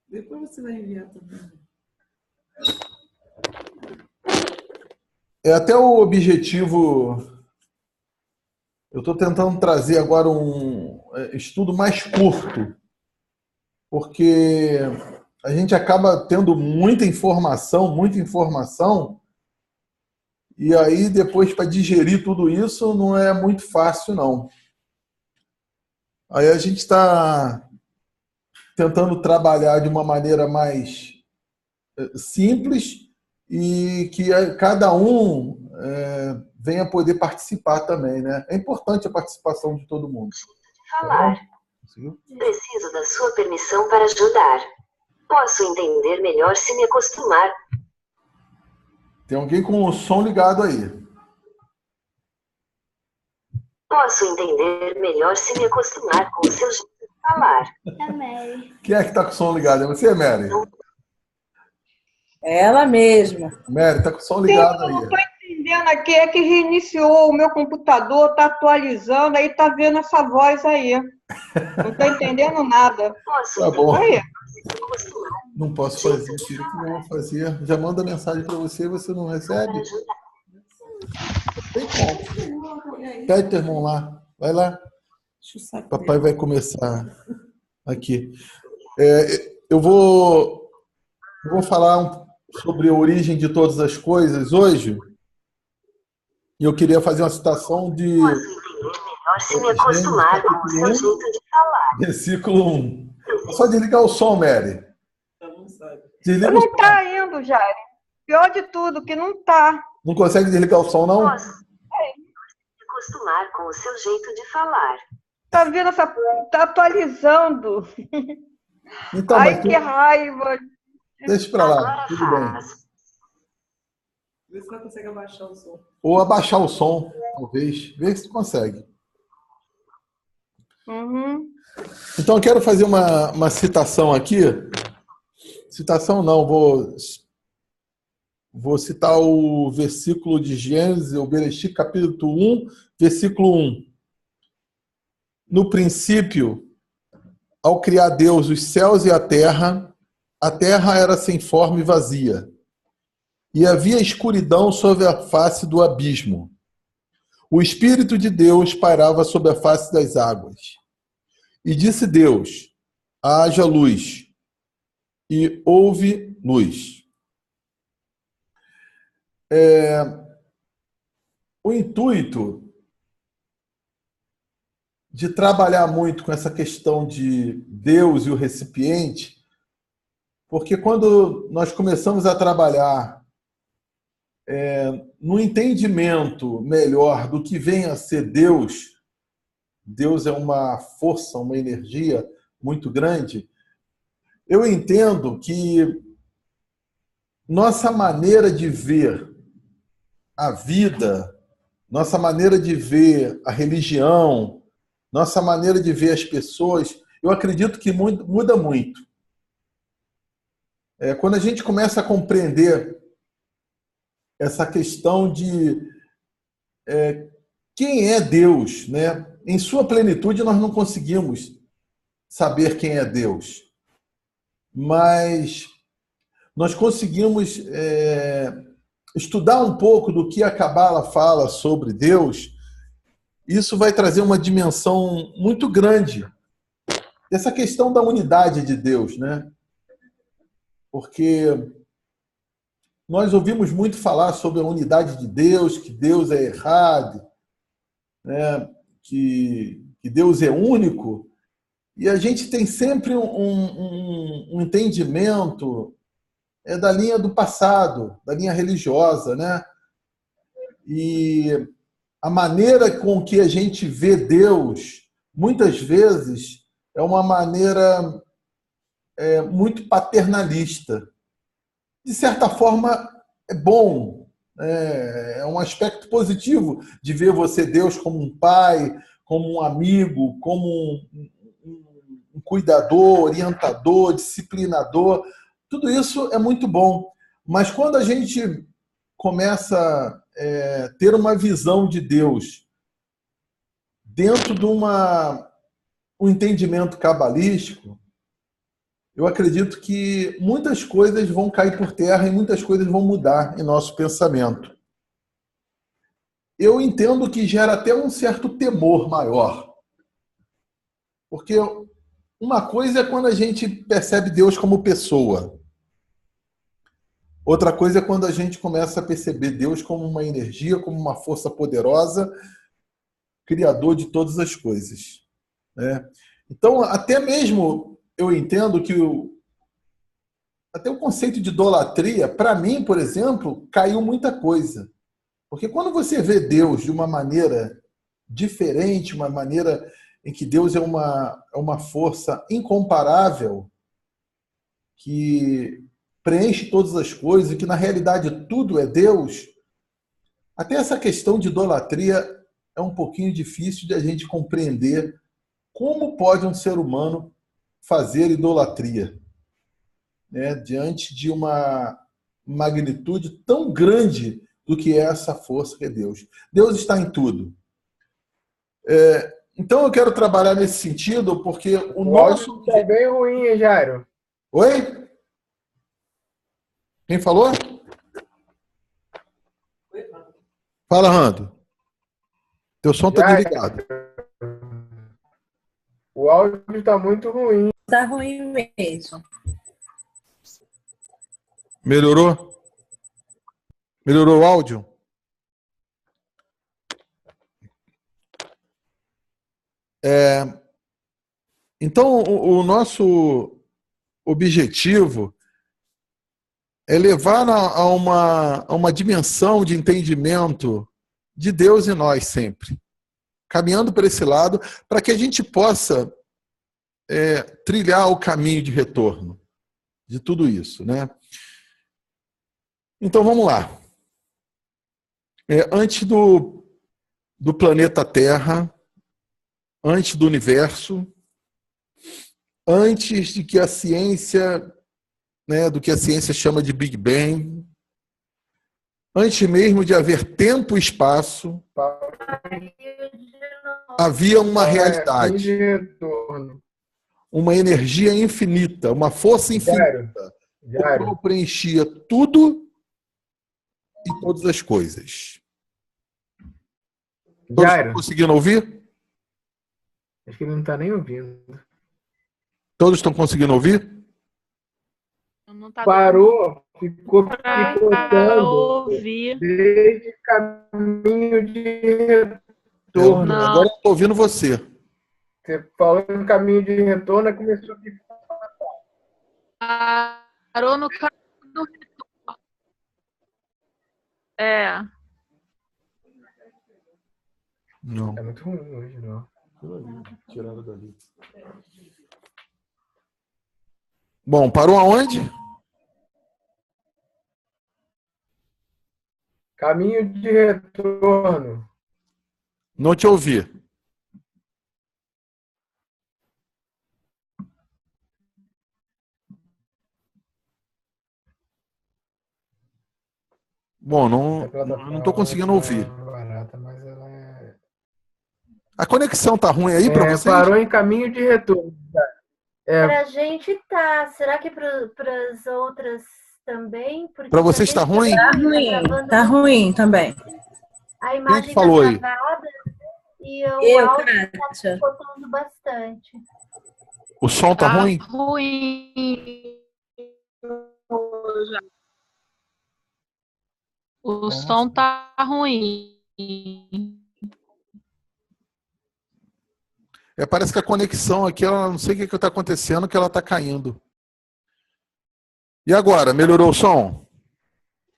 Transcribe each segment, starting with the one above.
Depois você vai enviar também. É até o objetivo. Eu estou tentando trazer agora um estudo mais curto, porque a gente acaba tendo muita informação, e aí depois para digerir tudo isso não é muito fácil, não. Aí a gente está tentando trabalhar de uma maneira mais simples e que cada um venha poder participar também, né? É importante a participação de todo mundo. Falar. Preciso da sua permissão para ajudar. Posso entender melhor se me acostumar. Tem alguém com o som ligado aí. Posso entender melhor se me acostumar com o seu jeito de falar. É a Mary. Quem é que está com o som ligado? É você, Mary? É ela mesma. Mary, está com o som ligado aí. Eu não estou entendendo aqui, é que reiniciou o meu computador, está atualizando, aí está vendo essa voz aí. Não estou entendendo nada. Tá bom. Aí. Não posso fazer o que não vou fazer. Já manda mensagem para você e você não recebe? Tem como. Pede teu irmão lá. Vai lá. Papai vai começar aqui. Eu vou falar sobre a origem de todas as coisas hoje. E eu queria fazer uma citação de... Posso entender melhor se me acostumar com o seu jeito de falar. Versículo 1. É só desligar o som, Mary. Desliga não está indo, Jair. Pior de tudo, que não está. Não consegue desligar o som, não? Posso me acostumar com o seu jeito de falar. Está vendo essa... Está atualizando. Então, ai, que raiva. Deixa pra lá, tudo bem. Vê se ela consegue abaixar o som. Ou abaixar o som, talvez. Vê se consegue. Uhum. Então, eu quero fazer uma citação aqui. Citação não, vou citar o versículo de Gênesis, o Bereshit, capítulo 1, versículo 1. No princípio, ao criar Deus os céus e a terra era sem forma e vazia. E havia escuridão sobre a face do abismo. O Espírito de Deus pairava sobre a face das águas. E disse Deus: haja luz. E houve luz. O intuito de trabalhar muito com essa questão de Deus e o recipiente, porque quando nós começamos a trabalhar no entendimento melhor do que vem a ser Deus, Deus é uma força, uma energia muito grande, eu entendo que nossa maneira de ver a vida, nossa maneira de ver a religião, nossa maneira de ver as pessoas, eu acredito que muda muito. Quando a gente começa a compreender essa questão de quem é Deus, né? Em sua plenitude nós não conseguimos saber quem é Deus, mas nós conseguimos estudar um pouco do que a Cabala fala sobre Deus. Isso vai trazer uma dimensão muito grande. Essa questão da unidade de Deus, né? Porque nós ouvimos muito falar sobre a unidade de Deus, que Deus é errado, né? Que Deus é único. E a gente tem sempre um entendimento da linha do passado, da linha religiosa, né? E a maneira com que a gente vê Deus, muitas vezes, é uma maneira muito paternalista. De certa forma, é bom, é um aspecto positivo de ver você, Deus, como um pai, como um amigo, como um cuidador, orientador, disciplinador. Tudo isso é muito bom. Mas quando a gente começa a ter uma visão de Deus dentro de um entendimento cabalístico, eu acredito que muitas coisas vão cair por terra e muitas coisas vão mudar em nosso pensamento. Eu entendo que gera até um certo temor maior. Porque uma coisa é quando a gente percebe Deus como pessoa. Outra coisa é quando a gente começa a perceber Deus como uma energia, como uma força poderosa, criador de todas as coisas, né? Então, até mesmo eu entendo que até o conceito de idolatria, para mim, por exemplo, caiu muita coisa. Porque quando você vê Deus de uma maneira diferente, uma maneira em que Deus é uma força incomparável, que preenche todas as coisas, e que na realidade tudo é Deus, até essa questão de idolatria é um pouquinho difícil de a gente compreender como pode um ser humano fazer idolatria, né, diante de uma magnitude tão grande do que é essa força que é Deus. Deus está em tudo. Então eu quero trabalhar nesse sentido, porque o nosso... É bem ruim, hein, Jairo? Oi? Quem falou? Fala, Rando. Teu som está desligado. O áudio está muito ruim. Tá ruim mesmo. Melhorou? Melhorou o áudio? Então, o nosso objetivo é levar a uma dimensão de entendimento de Deus em nós sempre. Caminhando por esse lado, para que a gente possa trilhar o caminho de retorno de tudo isso, né? Então, vamos lá. Antes do planeta Terra, antes do universo, antes de que a ciência, né, do que a ciência chama de Big Bang, antes mesmo de haver tempo e espaço, havia uma realidade, uma energia infinita, uma força infinita, o qual preenchia tudo e todas as coisas. Todos estão conseguindo ouvir? Acho que ele não está nem ouvindo. Todos estão conseguindo ouvir? Não tá Parou, ficou picotando ouvir. desde caminho de retorno. Agora eu estou ouvindo você. Você falou em caminho de retorno e começou a picotar. Parou no caminho do retorno. Não. É muito ruim hoje, não. Tiraram dali. Bom, parou aonde? Caminho de retorno. Não te ouvi. Bom, não estou conseguindo ouvir. Barata, mas ela é... A conexão tá ruim aí para vocês? Parou em caminho de retorno. Pra gente tá. Será que para as outras também? Para vocês tá ruim? Tá ruim, tá ruim também. A imagem Quem que falou tá aí? travada e Eu, o áudio tá Kátia. picotando bastante. O som tá ruim? Ruim. O som tá ruim. Parece que a conexão aqui, ela não sei o que está acontecendo, que ela está caindo. E agora, melhorou o som?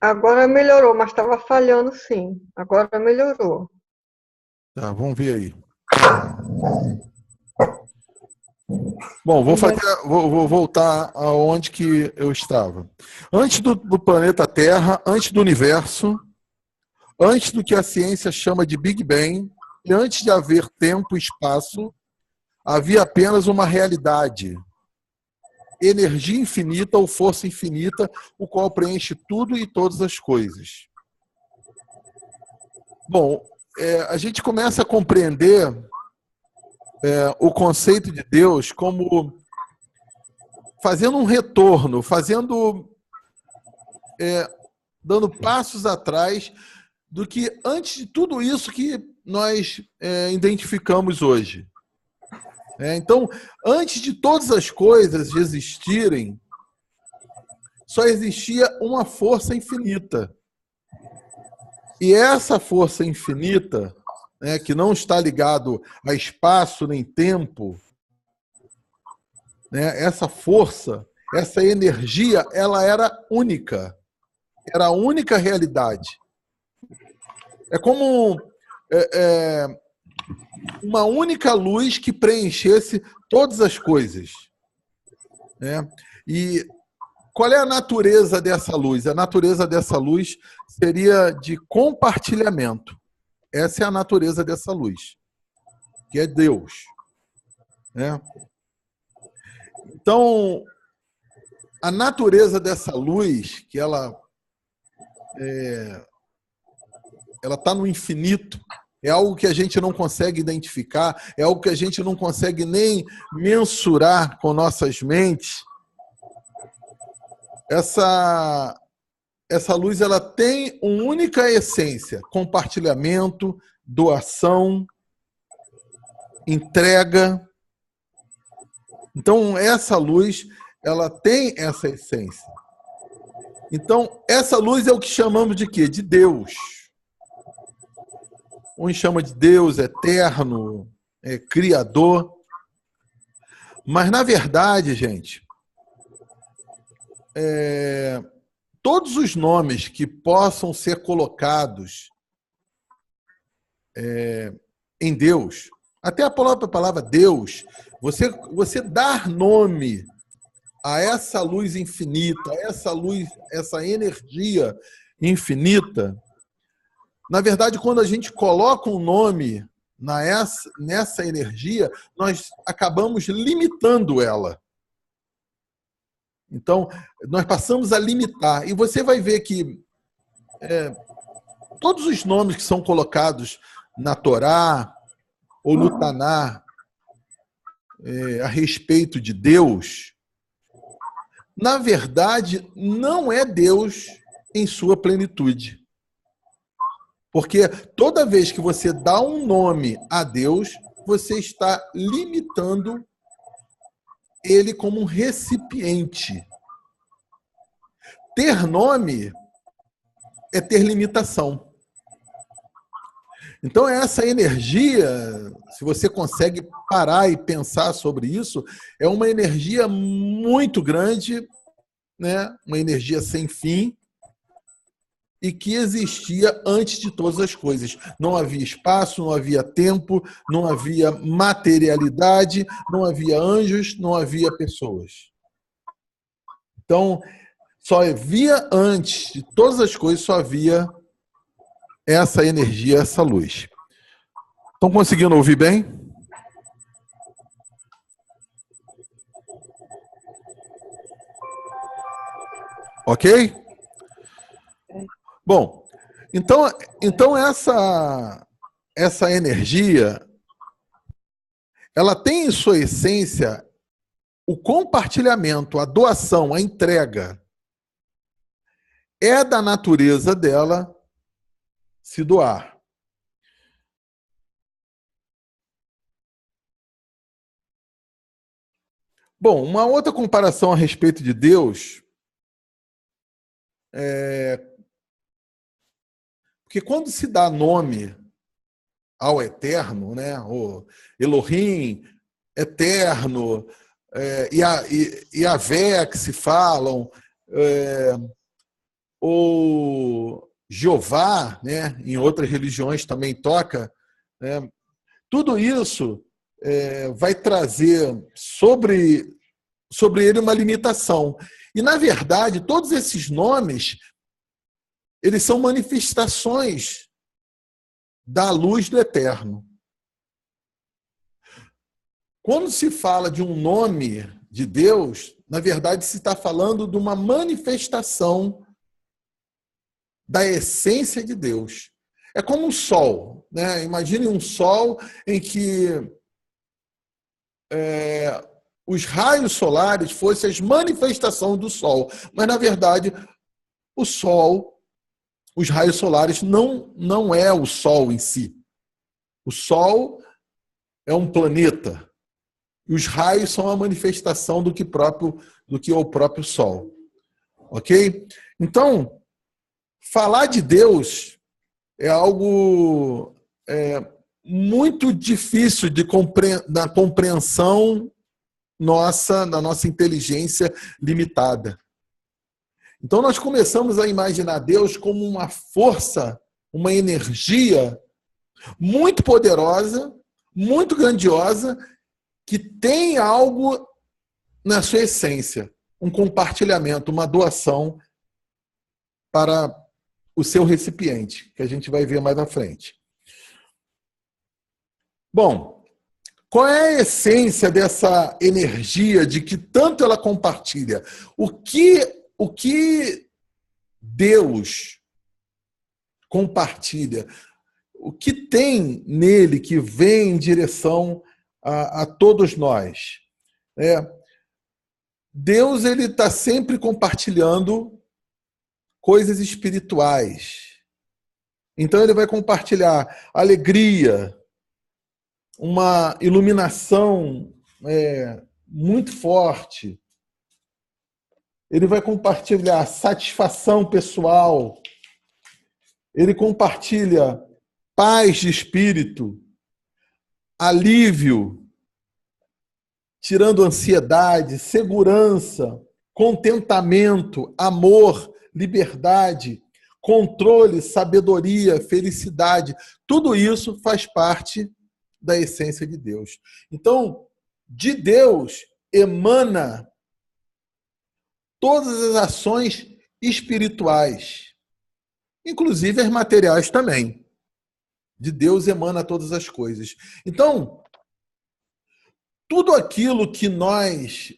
Agora melhorou, mas estava falhando sim. Agora melhorou. Tá, vamos ver aí. Bom, vou voltar aonde que eu estava. Antes do planeta Terra, antes do universo, antes do que a ciência chama de Big Bang, e antes de haver tempo e espaço, havia apenas uma realidade. Energia infinita ou força infinita, o qual preenche tudo e todas as coisas. Bom, a gente começa a compreender o conceito de Deus como fazendo um retorno, dando passos atrás do que antes de tudo isso que nós identificamos hoje. Então, antes de todas as coisas existirem, só existia uma força infinita. E essa força infinita, que não está ligado a espaço nem tempo, essa força, essa energia, ela era única. Era a única realidade. É como uma única luz que preenchesse todas as coisas. E qual é a natureza dessa luz? A natureza dessa luz seria de compartilhamento. Essa é a natureza dessa luz, que é Deus. Então, a natureza dessa luz, que ela está no infinito, é algo que a gente não consegue identificar, é algo que a gente não consegue nem mensurar com nossas mentes. Essa luz, ela tem uma única essência: compartilhamento, doação, entrega. Então, essa luz, ela tem essa essência. Então, essa luz é o que chamamos de quê? De Deus. Uns chama de Deus eterno, criador. Mas, na verdade, gente, todos os nomes que possam ser colocados em Deus, até a própria palavra Deus, você dar nome a essa luz infinita, a essa luz, essa energia infinita, na verdade, quando a gente coloca um nome nessa energia, nós acabamos limitando ela. Então, nós passamos a limitar. E você vai ver que todos os nomes que são colocados na Torá ou no Taná a respeito de Deus, na verdade, não é Deus em sua plenitude. Porque toda vez que você dá um nome a Deus, você está limitando ele como um recipiente. Ter nome é ter limitação. Então, essa energia, se você consegue parar e pensar sobre isso, é uma energia muito grande, uma energia sem fim, e que existia antes de todas as coisas. Não havia espaço, não havia tempo, não havia materialidade, não havia anjos, não havia pessoas. Então, só havia antes de todas as coisas, só havia essa energia, essa luz. Estão conseguindo ouvir bem? Ok? Bom, então essa energia, ela tem em sua essência o compartilhamento, a doação, a entrega. É da natureza dela se doar. Bom, uma outra comparação a respeito de Deus porque quando se dá nome ao Eterno, o Elohim, Eterno, Yahvé, que se falam, ou Jeová, em outras religiões também toca, tudo isso vai trazer sobre ele uma limitação. E, na verdade, todos esses nomes, eles são manifestações da luz do Eterno. Quando se fala de um nome de Deus, na verdade, se está falando de uma manifestação da essência de Deus. É como um sol, Imagine um sol em que os raios solares fossem as manifestações do Sol. Mas, na verdade, o Sol, os raios solares, não é o Sol em si. O Sol é um planeta. E os raios são a manifestação do que é o próprio Sol. Ok? Então, falar de Deus é algo muito difícil da compreensão da nossa inteligência limitada. Então, nós começamos a imaginar Deus como uma força, uma energia muito poderosa, muito grandiosa, que tem algo na sua essência, um compartilhamento, uma doação para o seu recipiente, que a gente vai ver mais à frente. Bom, qual é a essência dessa energia de que tanto ela compartilha? O que Deus compartilha? O que tem nele que vem em direção a todos nós? Deus está sempre compartilhando coisas espirituais. Então ele vai compartilhar alegria, uma iluminação muito forte. Ele vai compartilhar satisfação pessoal. Ele compartilha paz de espírito, alívio, tirando ansiedade, segurança, contentamento, amor, liberdade, controle, sabedoria, felicidade. Tudo isso faz parte da essência de Deus. Então, de Deus emana todas as ações espirituais, inclusive as materiais também. De Deus emana todas as coisas. Então, tudo aquilo que nós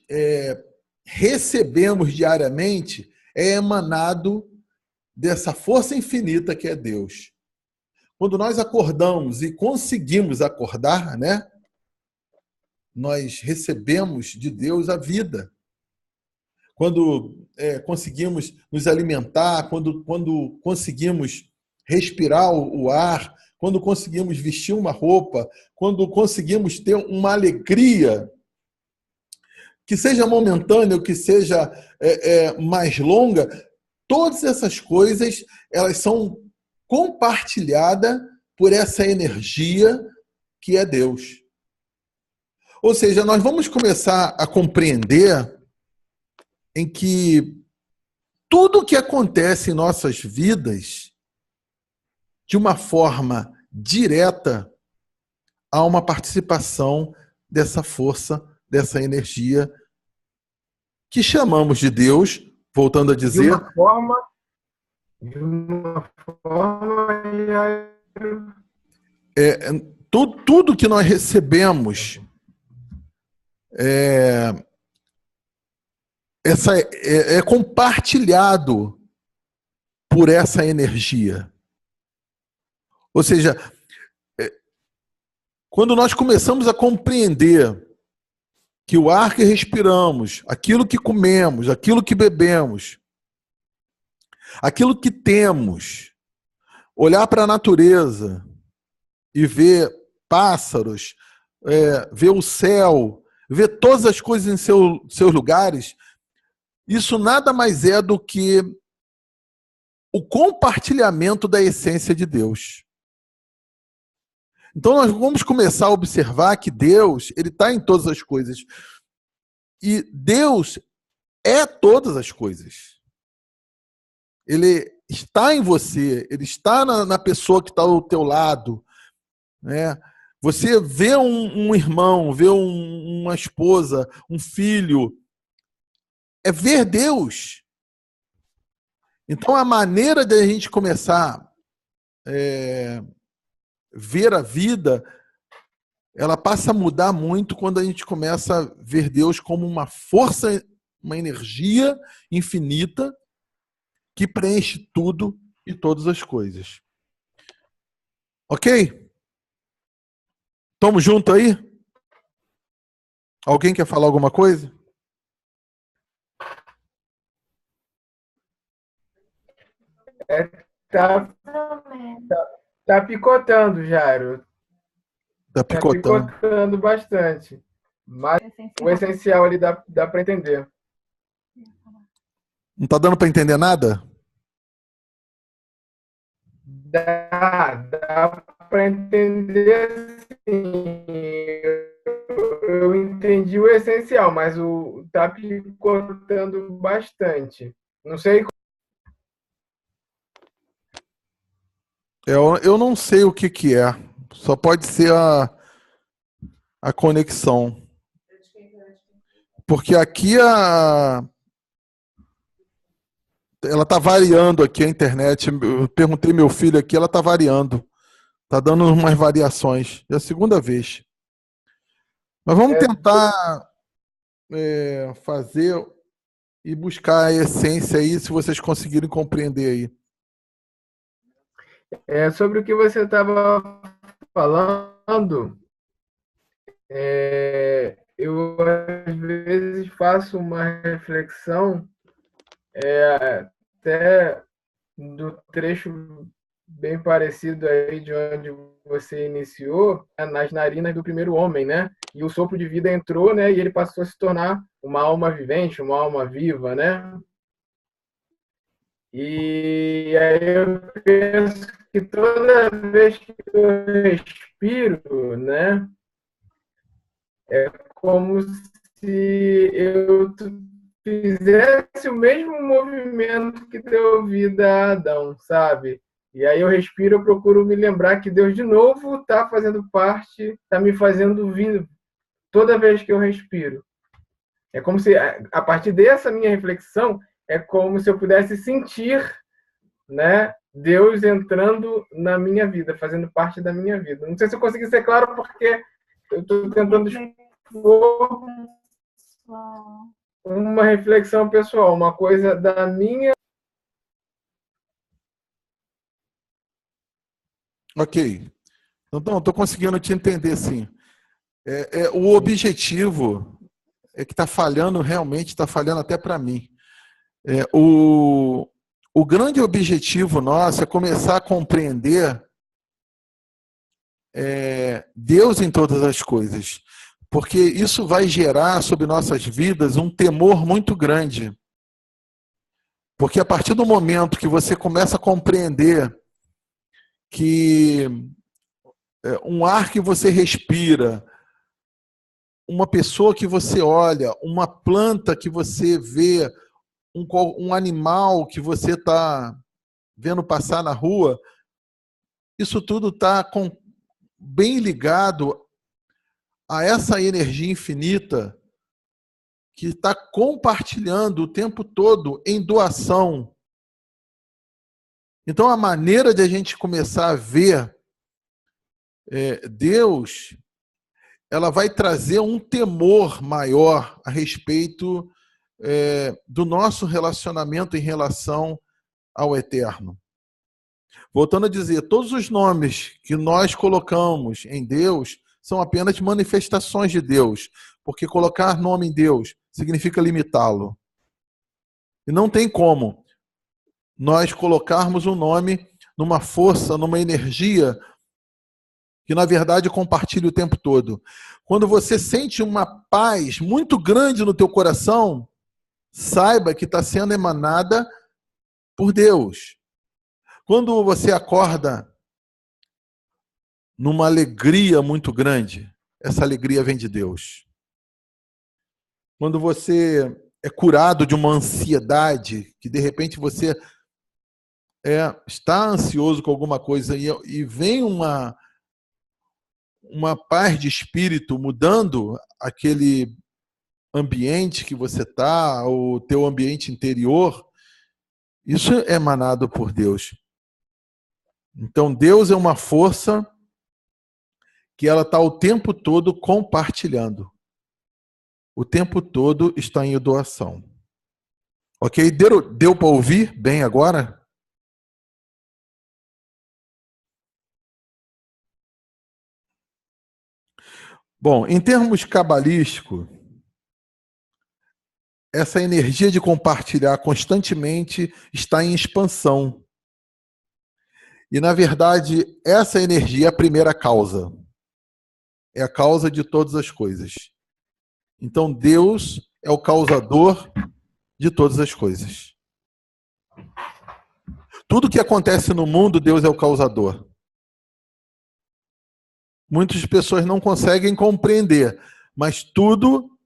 recebemos diariamente é emanado dessa força infinita que é Deus. Quando nós acordamos e conseguimos acordar, né, nós recebemos de Deus a vida. Quando conseguimos nos alimentar, quando conseguimos respirar o ar, quando conseguimos vestir uma roupa, quando conseguimos ter uma alegria, que seja momentânea ou que seja mais longa, todas essas coisas elas são compartilhadas por essa energia que é Deus. Ou seja, nós vamos começar a compreender em que tudo o que acontece em nossas vidas, de uma forma direta, há uma participação dessa força, dessa energia, que chamamos de Deus, voltando a dizer... De uma forma tudo que nós recebemos é compartilhado por essa energia. Ou seja, quando nós começamos a compreender que o ar que respiramos, aquilo que comemos, aquilo que bebemos, aquilo que temos, olhar para a natureza e ver pássaros, ver o céu, ver todas as coisas em seus lugares, isso nada mais é do que o compartilhamento da essência de Deus. Então nós vamos começar a observar que Deus, ele está em todas as coisas. E Deus é todas as coisas. Ele está em você, ele está na pessoa que está ao teu lado, né? Você vê um irmão, vê uma esposa, um filho, é ver Deus. Então a maneira de a gente começar a ver a vida, ela passa a mudar muito quando a gente começa a ver Deus como uma força, uma energia infinita que preenche tudo e todas as coisas. Ok? Tamo junto aí? Alguém quer falar alguma coisa? Tá, tá picotando, Jairo. Tá Tá picotando. picotando bastante. Mas o essencial ali dá para entender. Não tá dando para entender nada? Dá para entender sim. Eu entendi o essencial, mas tá picotando bastante. Não sei. Eu não sei o que que é. Só pode ser a conexão. Porque aqui ela tá variando aqui a internet. Eu perguntei meu filho aqui, ela tá variando. Tá dando umas variações. É a segunda vez. Mas vamos tentar fazer e buscar a essência aí, se vocês conseguirem compreender aí. Sobre o que você estava falando, eu às vezes faço uma reflexão até do trecho bem parecido aí de onde você iniciou, nas narinas do primeiro homem, né? E o sopro de vida entrou, né? E ele passou a se tornar uma alma vivente, uma alma viva, né? E aí eu penso que toda vez que eu respiro, né? É como se eu fizesse o mesmo movimento que deu vida a Adão, sabe? E aí eu respiro, eu procuro me lembrar que Deus de novo está fazendo parte, está me fazendo vivo toda vez que eu respiro. É como se, a partir dessa minha reflexão, é como se eu pudesse sentir, né, Deus entrando na minha vida, fazendo parte da minha vida. Não sei se eu consegui ser claro, porque eu estou tentando expor uma reflexão pessoal, uma coisa da minha. Ok. Então, estou conseguindo te entender, sim. O objetivo é que está falhando, realmente está falhando até para mim. O grande objetivo nosso é começar a compreender Deus em todas as coisas, porque isso vai gerar sobre nossas vidas um temor muito grande. Porque a partir do momento que você começa a compreender que um ar que você respira, uma pessoa que você olha, uma planta que você vê, um animal que você está vendo passar na rua, isso tudo está bem ligado a essa energia infinita que está compartilhando o tempo todo em doação. Então, a maneira de a gente começar a ver Deus, ela vai trazer um temor maior a respeito do nosso relacionamento em relação ao eterno. Voltando a dizer, todos os nomes que nós colocamos em Deus são apenas manifestações de Deus, porque colocar nome em Deus significa limitá-lo. E não tem como nós colocarmos um nome numa força, numa energia que, na verdade, compartilha o tempo todo. Quando você sente uma paz muito grande no teu coração, saiba que está sendo emanada por Deus. Quando você acorda numa alegria muito grande, essa alegria vem de Deus. Quando você é curado de uma ansiedade, que de repente você está ansioso com alguma coisa e vem uma paz de espírito mudando aquele ambiente que você está, o teu ambiente interior, isso é emanado por Deus. Então, Deus é uma força que ela está o tempo todo compartilhando. O tempo todo está em doação. Ok? Deu para ouvir bem agora? Bom, em termos cabalísticos, essa energia de compartilhar constantemente está em expansão. E, na verdade, essa energia é a primeira causa. É a causa de todas as coisas. Então, Deus é o causador de todas as coisas. Tudo que acontece no mundo, Deus é o causador. Muitas pessoas não conseguem compreender, mas tudo,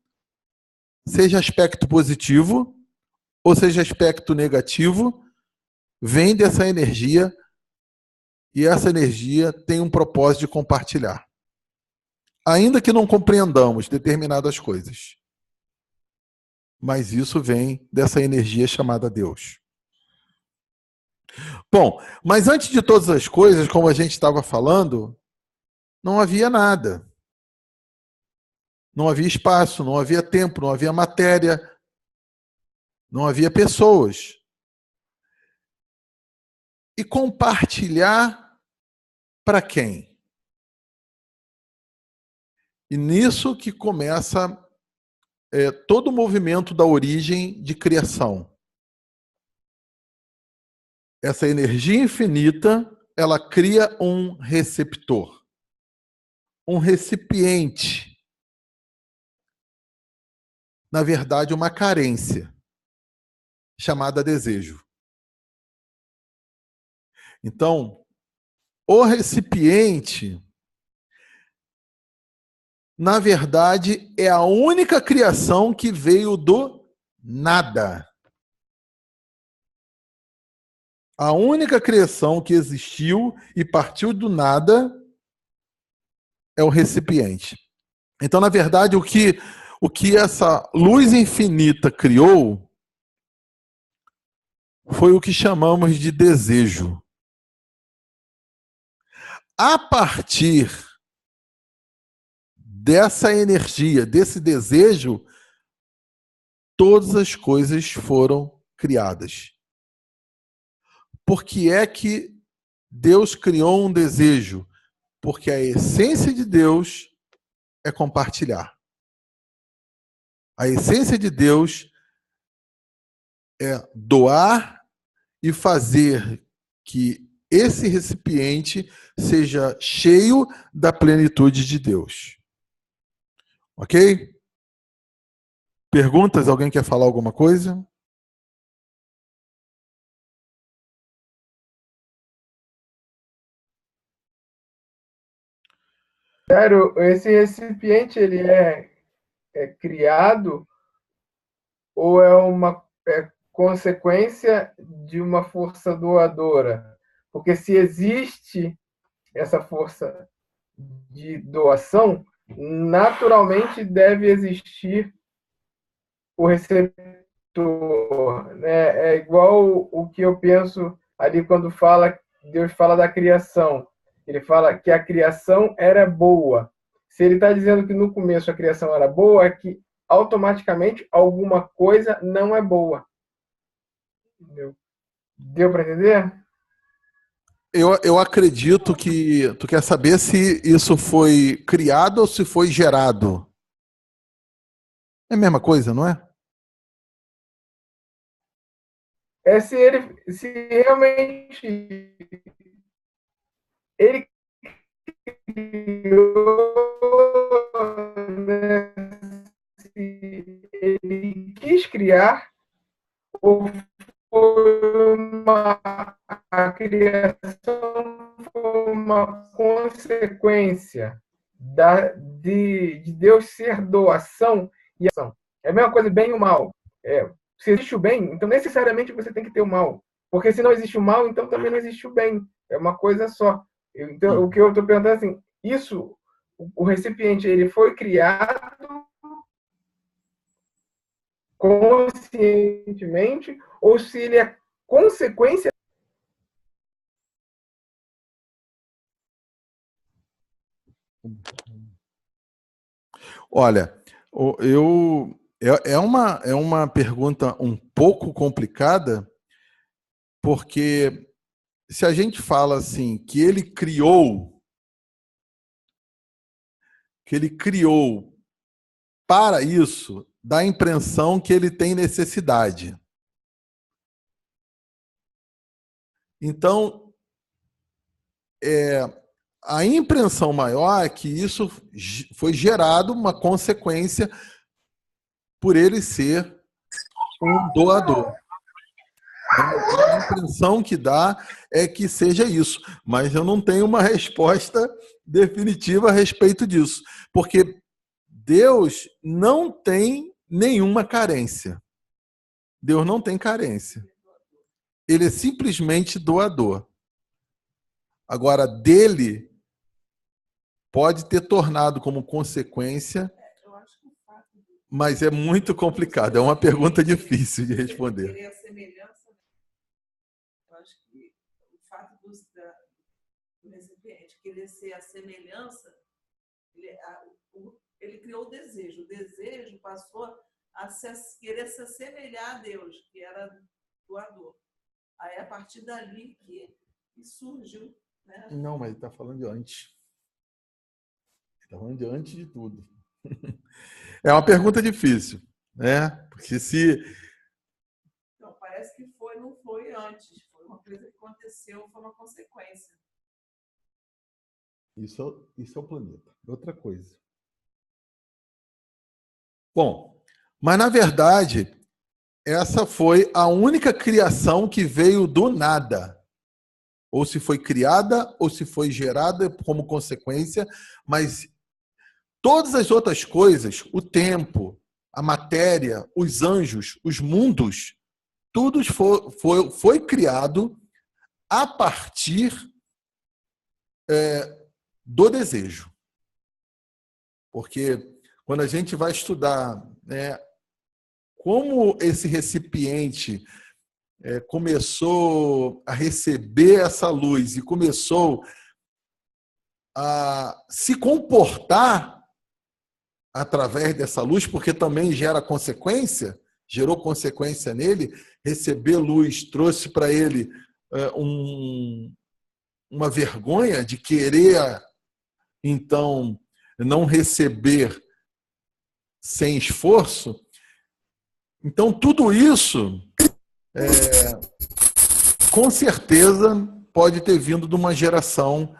seja aspecto positivo ou seja aspecto negativo, vem dessa energia e essa energia tem um propósito de compartilhar. Ainda que não compreendamos determinadas coisas. Mas isso vem dessa energia chamada Deus. Bom, mas antes de todas as coisas, como a gente estava falando, não havia nada. Não havia espaço, não havia tempo, não havia matéria, não havia pessoas. E compartilhar para quem? E nisso que começa todo o movimento da origem de criação. Essa energia infinita, ela cria um receptor, um recipiente. Na verdade, uma carência, chamada desejo. Então, o recipiente, na verdade, é a única criação que veio do nada. A única criação que existiu e partiu do nada é o recipiente. Então, na verdade, o que essa luz infinita criou foi o que chamamos de desejo. A partir dessa energia, desse desejo, todas as coisas foram criadas. Por que é que Deus criou um desejo? Porque a essência de Deus é compartilhar. A essência de Deus é doar e fazer que esse recipiente seja cheio da plenitude de Deus. Ok? Perguntas? Alguém quer falar alguma coisa? Sério, esse recipiente ele é criado ou é uma consequência de uma força doadora? Porque se existe essa força de doação, naturalmente deve existir o receptor. Né? É igual o que eu penso ali quando Deus fala da criação. Ele fala que a criação era boa. Se ele está dizendo que no começo a criação era boa, é que automaticamente alguma coisa não é boa. Entendeu? Deu para entender? Eu acredito que tu quer saber se isso foi criado ou se foi gerado. É a mesma coisa, não é? Se realmente ele criou, né? Se ele quis criar, ou a criação foi uma consequência de Deus ser doação e ação. É a mesma coisa, bem e o mal. Se existe o bem, então necessariamente você tem que ter o mal. Porque se não existe o mal, então também não existe o bem. É uma coisa só. Então, o que eu estou perguntando é assim, o recipiente, ele foi criado conscientemente ou se ele é consequência? Olha, é uma pergunta um pouco complicada, porque se a gente fala assim, que ele criou para isso, dá a impressão que ele tem necessidade. Então, a impressão maior é que isso foi gerado uma consequência por ele ser um doador. A impressão que dá é que seja isso, mas eu não tenho uma resposta definitiva a respeito disso, porque Deus não tem nenhuma carência. Deus não tem carência. Ele é simplesmente doador. Agora, dele pode ter tornado como consequência, mas é muito complicado. É uma pergunta difícil de responder. Eu acho que o fato do recipiente querer ser a semelhança, ele criou o desejo passou a querer se assemelhar a Deus, que era doador. Aí, a partir dali que surgiu. Né? Não, mas ele está falando de antes. Ele está falando de antes de tudo. É uma pergunta difícil, né? Porque se... Então, parece que não foi antes. Foi uma coisa que aconteceu, foi uma consequência. Isso é o planeta. Outra coisa. Bom, mas na verdade, essa foi a única criação que veio do nada. Ou se foi criada, ou se foi gerada como consequência, mas todas as outras coisas, o tempo, a matéria, os anjos, os mundos, tudo foi criado a partir do desejo. Porque quando a gente vai estudar, né, como esse recipiente começou a receber essa luz e começou a se comportar através dessa luz, porque também gerou consequência nele, receber luz trouxe para ele uma vergonha de querer, então, não receber sem esforço. Então, tudo isso, com certeza, pode ter vindo de uma geração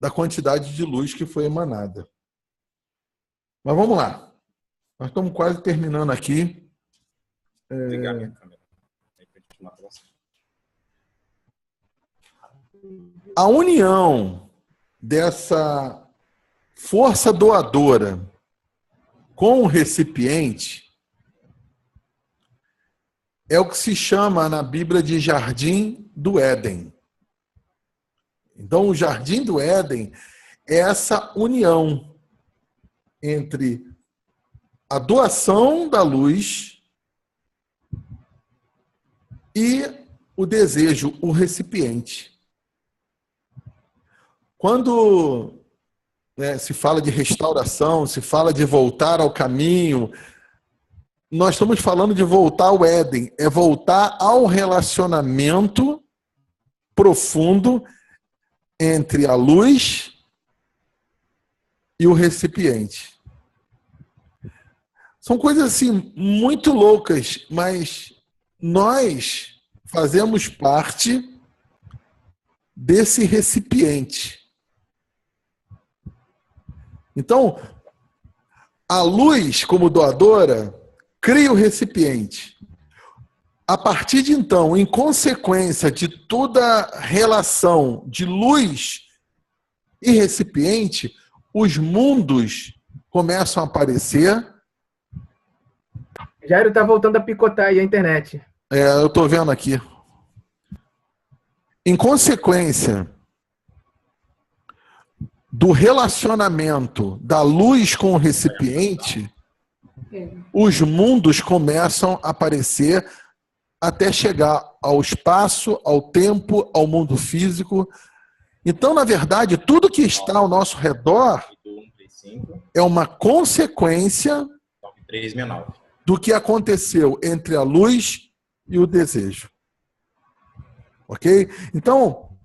da quantidade de luz que foi emanada. Mas vamos lá. Nós estamos quase terminando aqui. A união dessa força doadora com o recipiente é o que se chama na Bíblia de Jardim do Éden. Então, o Jardim do Éden é essa união entre a doação da luz e o desejo, o recipiente. Quando se fala de restauração, se fala de voltar ao caminho, nós estamos falando de voltar ao Éden, é voltar ao relacionamento profundo entre a luz e o recipiente. São coisas assim muito loucas, mas nós fazemos parte desse recipiente. Então, a luz, como doadora, cria o recipiente. A partir de então, em consequência de toda relação de luz e recipiente, os mundos começam a aparecer. Jairo está voltando a picotar aí a internet. Eu estou vendo aqui. Em consequência do relacionamento da luz com o recipiente, os mundos começam a aparecer até chegar ao espaço, ao tempo, ao mundo físico. Então, na verdade, tudo que está ao nosso redor é uma consequência do que aconteceu entre a luz e o desejo. Ok? Então,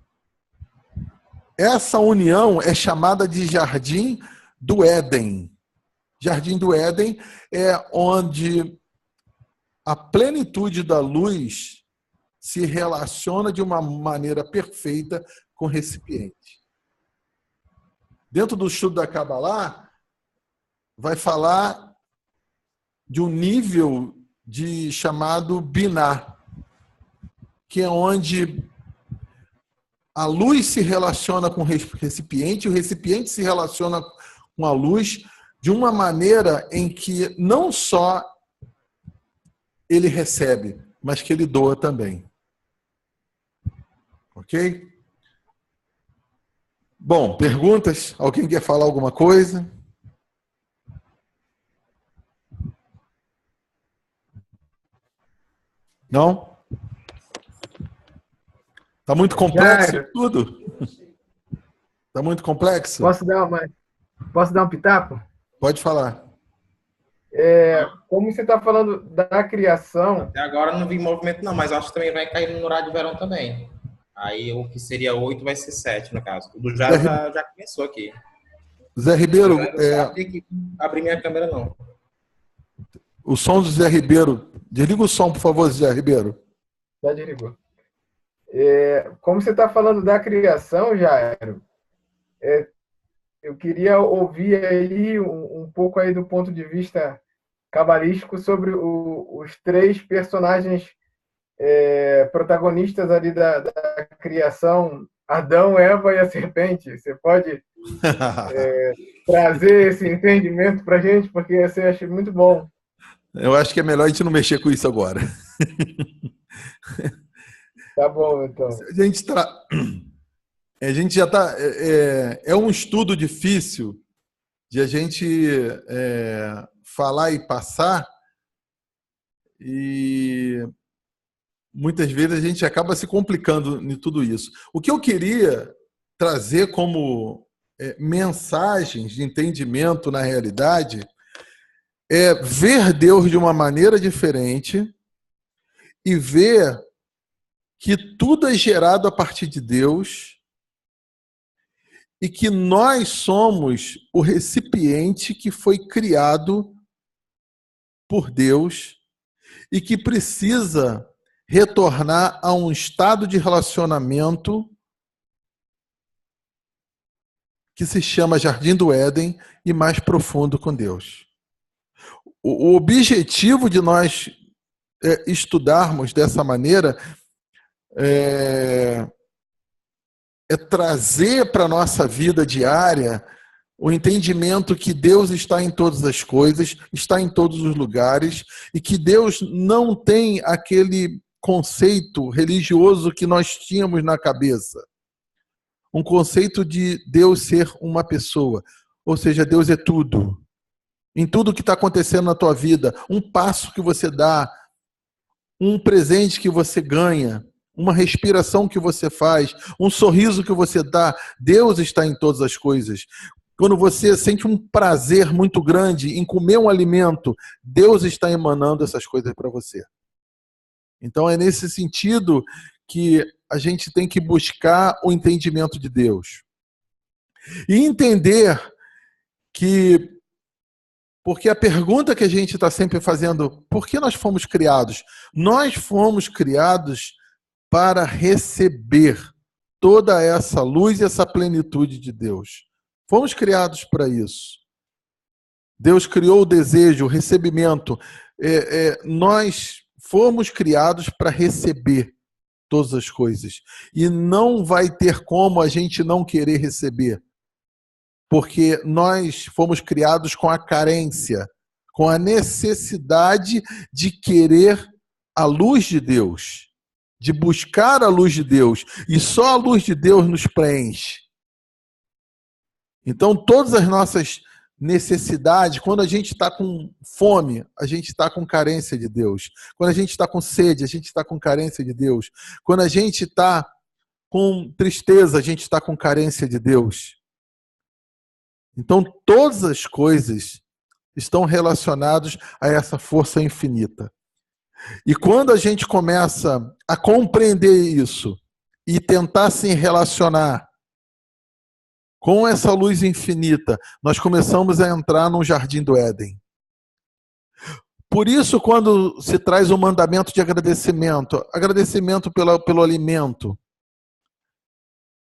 essa união é chamada de Jardim do Éden. Jardim do Éden é onde a plenitude da luz se relaciona de uma maneira perfeita com o recipiente. Dentro do estudo da Kabbalah, vai falar de um nível chamado Binah, que é onde a luz se relaciona com o recipiente se relaciona com a luz de uma maneira em que não só ele recebe, mas que ele doa também. Ok? Bom, perguntas? Alguém quer falar alguma coisa? Não? Está muito complexo tudo? Está muito complexo? Posso dar um pitaco? Pode falar. Como você está falando da criação... Até agora não vi movimento não, mas acho que também vai cair no horário de verão também. Aí o que seria 8 vai ser 7, no caso. O do Jairo já começou aqui. Zé Ribeiro... Não tem que abrir minha câmera, não. O som do Zé Ribeiro... Desliga o som, por favor, Zé Ribeiro. Já desligou. Como você está falando da criação, Jairo, eu queria ouvir aí um pouco aí do ponto de vista cabalístico sobre os 3 personagens protagonistas ali da criação, Adão, Eva e a serpente. Você pode trazer esse entendimento para a gente, porque eu achei muito bom. Eu acho que é melhor a gente não mexer com isso agora. Tá bom, então. A gente já está... É um estudo difícil de a gente falar e passar, e muitas vezes a gente acaba se complicando em tudo isso. O que eu queria trazer como mensagens de entendimento na realidade é ver Deus de uma maneira diferente e ver que tudo é gerado a partir de Deus e que nós somos o recipiente que foi criado por Deus e que precisa retornar a um estado de relacionamento que se chama Jardim do Éden e mais profundo com Deus. O objetivo de nós estudarmos dessa maneira é trazer para a nossa vida diária o entendimento que Deus está em todas as coisas, está em todos os lugares, e que Deus não tem aquele conceito religioso que nós tínhamos na cabeça. Um conceito de Deus ser uma pessoa. Ou seja, Deus é tudo. Em tudo que está acontecendo na tua vida, um passo que você dá, um presente que você ganha, uma respiração que você faz, um sorriso que você dá, Deus está em todas as coisas. Quando você sente um prazer muito grande em comer um alimento, Deus está emanando essas coisas para você. Então é nesse sentido que a gente tem que buscar o entendimento de Deus. E entender que, porque a pergunta que a gente está sempre fazendo, por que nós fomos criados? Nós fomos criados para receber toda essa luz e essa plenitude de Deus. Fomos criados para isso. Deus criou o desejo, o recebimento. Nós fomos criados para receber todas as coisas. E não vai ter como a gente não querer receber. Porque nós fomos criados com a carência, com a necessidade de querer a luz de Deus, de buscar a luz de Deus. E só a luz de Deus nos preenche. Então, todas as nossas necessidades, quando a gente está com fome, a gente está com carência de Deus. Quando a gente está com sede, a gente está com carência de Deus. Quando a gente está com tristeza, a gente está com carência de Deus. Então, todas as coisas estão relacionadas a essa força infinita. E quando a gente começa a compreender isso e tentar se relacionar Com essa luz infinita, nós começamos a entrar no jardim do Éden. Por isso, quando se traz o mandamento de agradecimento, agradecimento pelo alimento,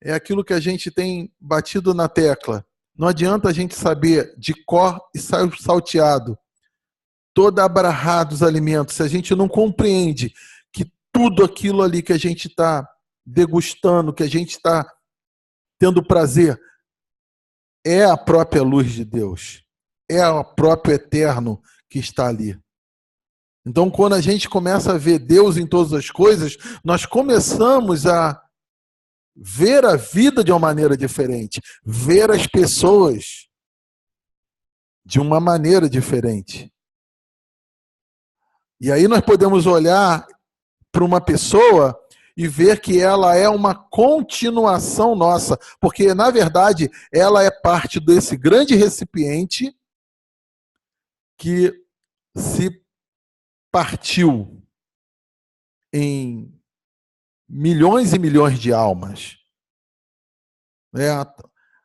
é aquilo que a gente tem batido na tecla. Não adianta a gente saber de cor e salteado, todo abrahado os alimentos, se a gente não compreende que tudo aquilo ali que a gente está degustando, que a gente está tendo prazer, é a própria luz de Deus, é o próprio eterno que está ali. Então, quando a gente começa a ver Deus em todas as coisas, nós começamos a ver a vida de uma maneira diferente, ver as pessoas de uma maneira diferente. E aí nós podemos olhar para uma pessoa e ver que ela é uma continuação nossa, porque, na verdade, ela é parte desse grande recipiente que se partiu em milhões e milhões de almas.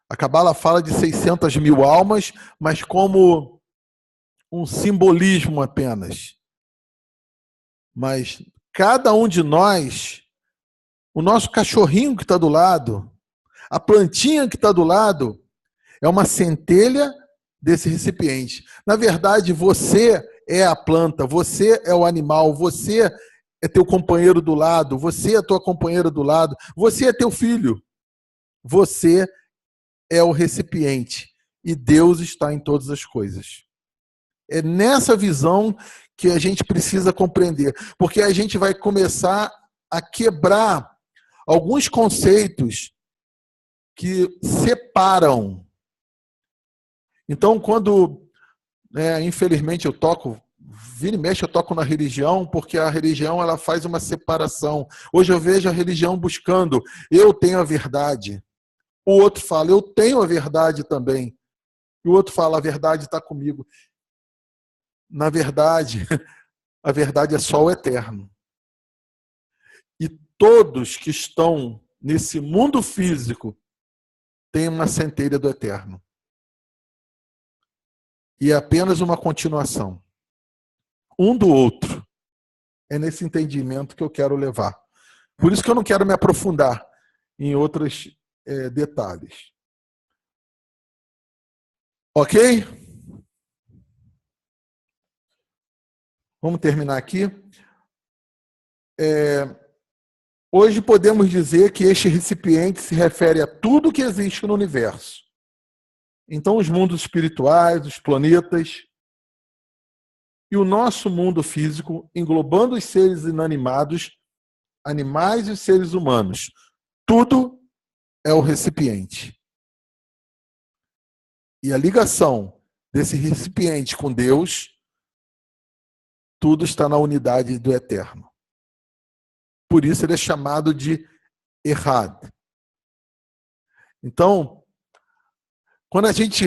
A Cabala fala de 600 mil almas, mas como um simbolismo apenas. Mas cada um de nós, o nosso cachorrinho que está do lado, a plantinha que está do lado, é uma centelha desse recipiente. Na verdade, você é a planta, você é o animal, você é teu companheiro do lado, você é tua companheira do lado, você é teu filho. Você é o recipiente e Deus está em todas as coisas. É nessa visão que a gente precisa compreender, porque a gente vai começar a quebrar alguns conceitos que separam. Então, quando, infelizmente, eu toco, vira e mexe eu toco na religião, porque a religião ela faz uma separação. Hoje eu vejo a religião buscando, eu tenho a verdade. O outro fala, eu tenho a verdade também. E o outro fala, a verdade está comigo. Na verdade, a verdade é só o eterno. E todos que estão nesse mundo físico têm uma centelha do eterno. E é apenas uma continuação. Um do outro. É nesse entendimento que eu quero levar. Por isso que eu não quero me aprofundar em outros detalhes. Ok? Vamos terminar aqui. Hoje podemos dizer que este recipiente se refere a tudo que existe no universo. Então, os mundos espirituais, os planetas e o nosso mundo físico, englobando os seres inanimados, animais e os seres humanos. Tudo é o recipiente. E a ligação desse recipiente com Deus, tudo está na unidade do eterno. Por isso ele é chamado de Errad. Então, quando a gente,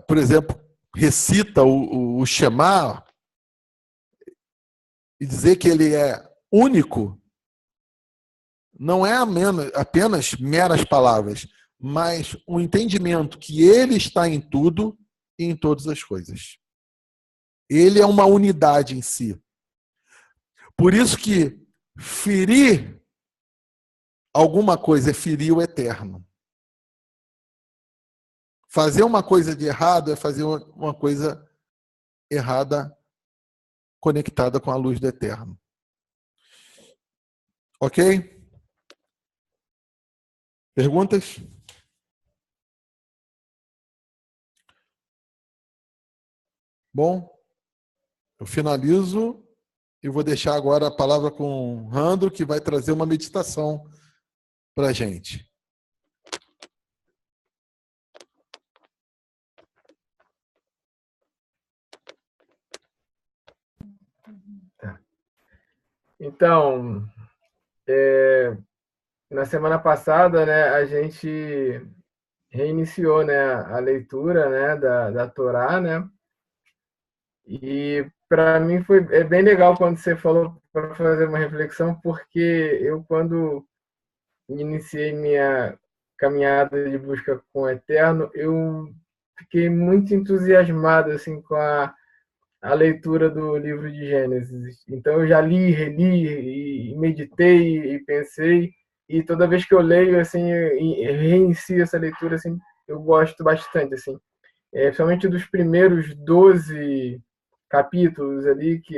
por exemplo, recita o Shema e dizer que ele é único, não é apenas meras palavras, mas um entendimento que ele está em tudo e em todas as coisas. Ele é uma unidade em si. Por isso que ferir alguma coisa é ferir o eterno. Fazer uma coisa de errado é fazer uma coisa errada conectada com a luz do eterno. Ok? Perguntas? Bom, eu finalizo e vou deixar agora a palavra com o Randro, que vai trazer uma meditação para a gente. Então, na semana passada, né, a gente reiniciou, né, a leitura, né, da Torá, né? E para mim foi bem legal quando você falou para fazer uma reflexão, porque eu, quando iniciei minha caminhada de busca com o Eterno, eu fiquei muito entusiasmado assim, com a leitura do livro de Gênesis. Então, eu já li, reli, e meditei e pensei, e toda vez que eu leio, assim, eu reinicio essa leitura, assim, eu gosto bastante, assim. Principalmente dos primeiros 12 capítulos ali, que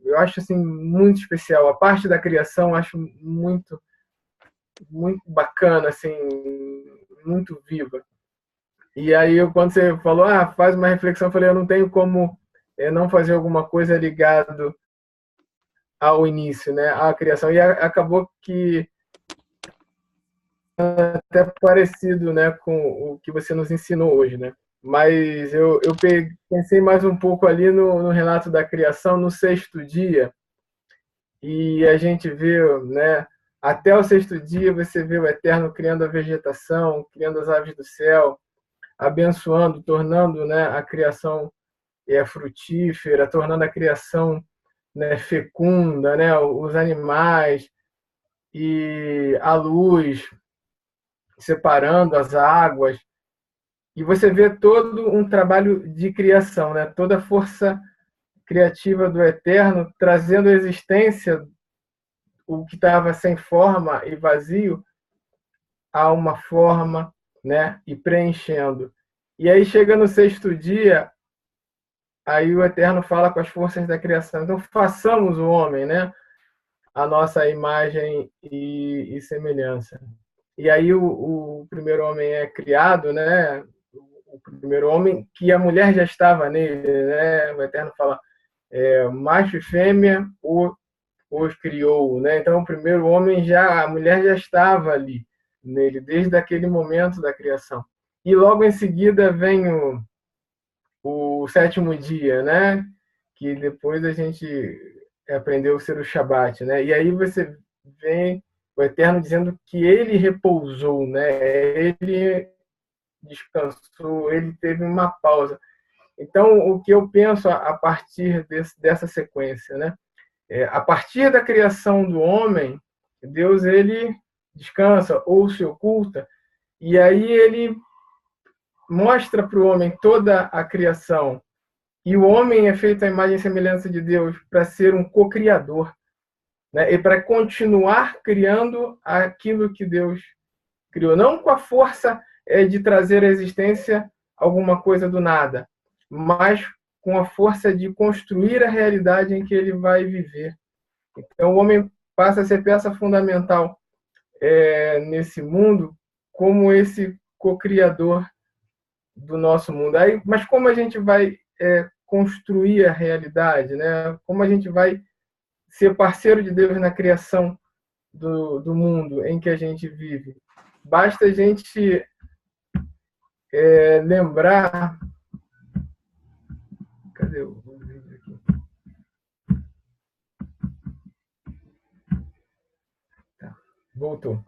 eu acho assim, muito especial. A parte da criação eu acho muito, muito bacana, assim, muito viva. E aí, quando você falou, faz uma reflexão, eu falei, eu não tenho como não fazer alguma coisa ligado ao início, né, à criação. E acabou que até parecido, né, com o que você nos ensinou hoje, né? Mas eu pensei mais um pouco ali no relato da criação, no sexto dia, e a gente vê, né, até o sexto dia você vê o Eterno criando a vegetação, criando as aves do céu, abençoando, tornando, né, a criação frutífera, tornando a criação, né, fecunda, né, os animais e a luz, separando as águas. E você vê todo um trabalho de criação, né? Toda a força criativa do Eterno trazendo à existência o que estava sem forma e vazio a uma forma, né? E preenchendo. E aí chega no sexto dia, aí o Eterno fala com as forças da criação. Então façamos o homem, né? A nossa imagem e semelhança. E aí o primeiro homem é criado, né? O primeiro homem, que a mulher já estava nele, né? O Eterno fala, macho e fêmea os criou, né? Então o primeiro homem a mulher já estava ali nele desde aquele momento da criação. E logo em seguida vem o sétimo dia, né? Que depois a gente aprendeu a ser o Shabat, né? E aí você vem o Eterno dizendo que ele repousou, né? Ele descansou, ele teve uma pausa. Então, o que eu penso a partir dessa sequência, né? A partir da criação do homem, Deus ele descansa ou se oculta, e aí ele mostra para o homem toda a criação. E o homem é feito à imagem e semelhança de Deus para ser um co-criador, né? E para continuar criando aquilo que Deus criou, não com a força de trazer à existência alguma coisa do nada, mas com a força de construir a realidade em que ele vai viver. Então, o homem passa a ser peça fundamental nesse mundo como esse co-criador do nosso mundo. Aí, mas como a gente vai construir a realidade, né? Como a gente vai ser parceiro de Deus na criação do mundo em que a gente vive? Basta a gente lembrar. Cadê o vídeo aqui? Tá, voltou.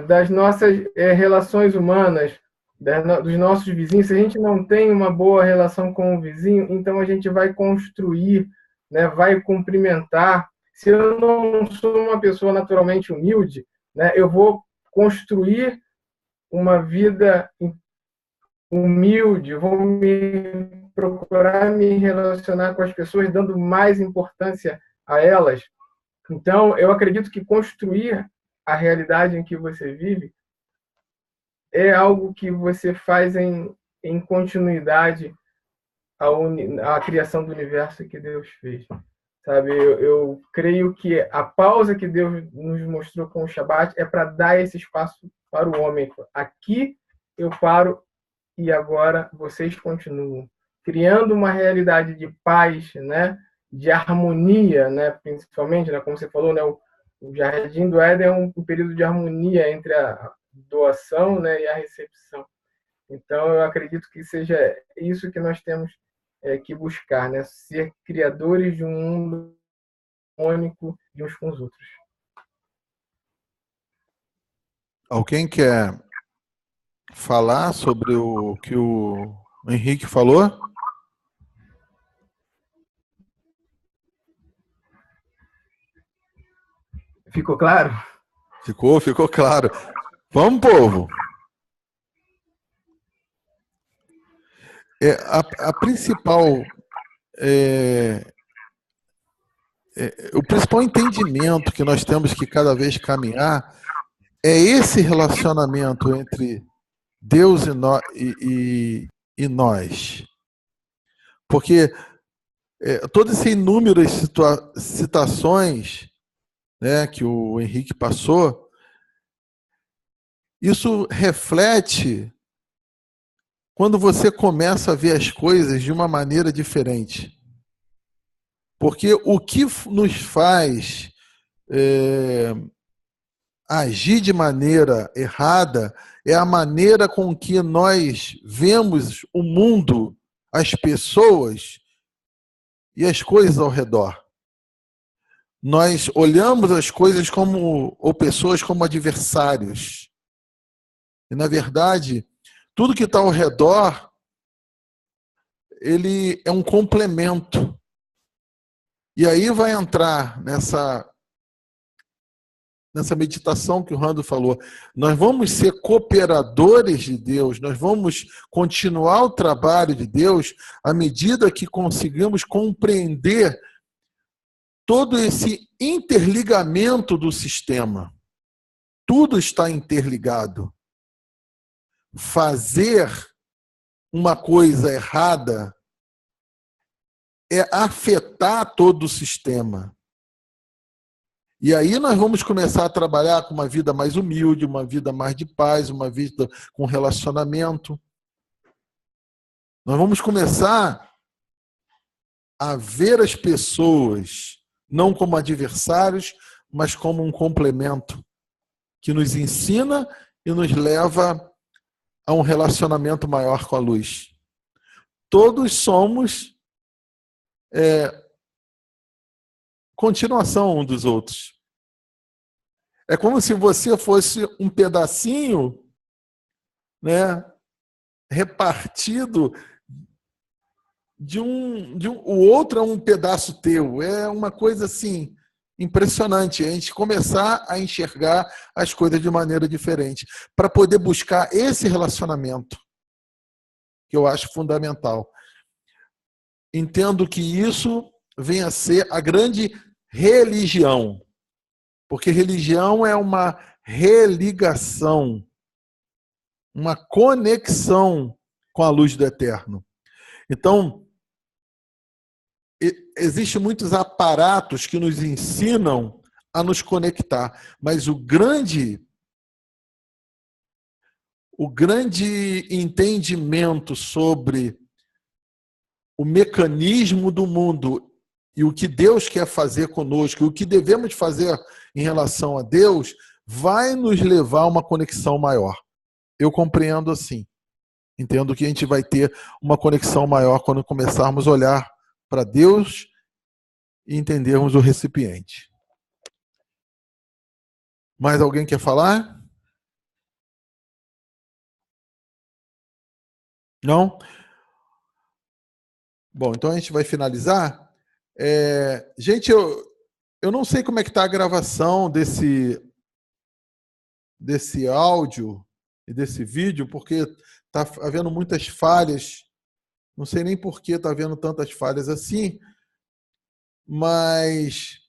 Das nossas relações humanas, dos nossos vizinhos. Se a gente não tem uma boa relação com o vizinho, então a gente vai construir, né, vai cumprimentar. Se eu não sou uma pessoa naturalmente humilde, né, eu vou construir uma vida humilde, vou procurar me relacionar com as pessoas dando mais importância a elas. Então, eu acredito que construir a realidade em que você vive é algo que você faz em continuidade à criação do universo que Deus fez. Sabe, eu creio que a pausa que Deus nos mostrou com o Shabat é para dar esse espaço para o homem. Aqui eu paro e agora vocês continuam criando uma realidade de paz, né, de harmonia, né, principalmente, né, como você falou, né, o Jardim do Éden é um período de harmonia entre a doação, né, e a recepção. Então, eu acredito que seja isso que nós temos que buscar, né, ser criadores de um mundo harmônico de uns com os outros. Alguém quer falar sobre o que o Henrique falou? Ficou claro? Ficou claro. Vamos, povo. A principal... o principal entendimento que nós temos que cada vez caminhar é esse relacionamento entre Deus e nós. Porque todas essas inúmeras citações, né, que o Henrique passou, isso reflete quando você começa a ver as coisas de uma maneira diferente. Porque o que nos faz agir de maneira errada é a maneira com que nós vemos o mundo, as pessoas e as coisas ao redor. Nós olhamos as coisas ou pessoas como adversários. E, na verdade, tudo que está ao redor, ele é um complemento. E aí vai entrar nessa meditação que o Rando falou. Nós vamos ser cooperadores de Deus, nós vamos continuar o trabalho de Deus à medida que conseguimos compreender todo esse interligamento do sistema. Tudo está interligado. Fazer uma coisa errada é afetar todo o sistema. E aí nós vamos começar a trabalhar com uma vida mais humilde, uma vida mais de paz, uma vida com relacionamento. Nós vamos começar a ver as pessoas não como adversários, mas como um complemento que nos ensina e nos leva a um relacionamento maior com a luz. Todos somos continuação um dos outros. É como se você fosse um pedacinho, né, repartido o outro é um pedaço teu. É uma coisa assim impressionante a gente começar a enxergar as coisas de maneira diferente para poder buscar esse relacionamento que eu acho fundamental. Entendo que isso venha a ser a grande religião, porque religião é uma religação, uma conexão com a luz do eterno. Então, existem muitos aparatos que nos ensinam a nos conectar, mas o grande entendimento sobre o mecanismo do mundo e o que Deus quer fazer conosco, o que devemos fazer em relação a Deus, vai nos levar a uma conexão maior. Eu compreendo assim. Entendo que a gente vai ter uma conexão maior quando começarmos a olhar para Deus e entendermos o recipiente. Mais alguém quer falar? Não? Bom, então a gente vai finalizar. Gente, eu não sei como é que está a gravação desse áudio e desse vídeo, porque está havendo muitas falhas. Não sei nem por que está havendo tantas falhas assim, mas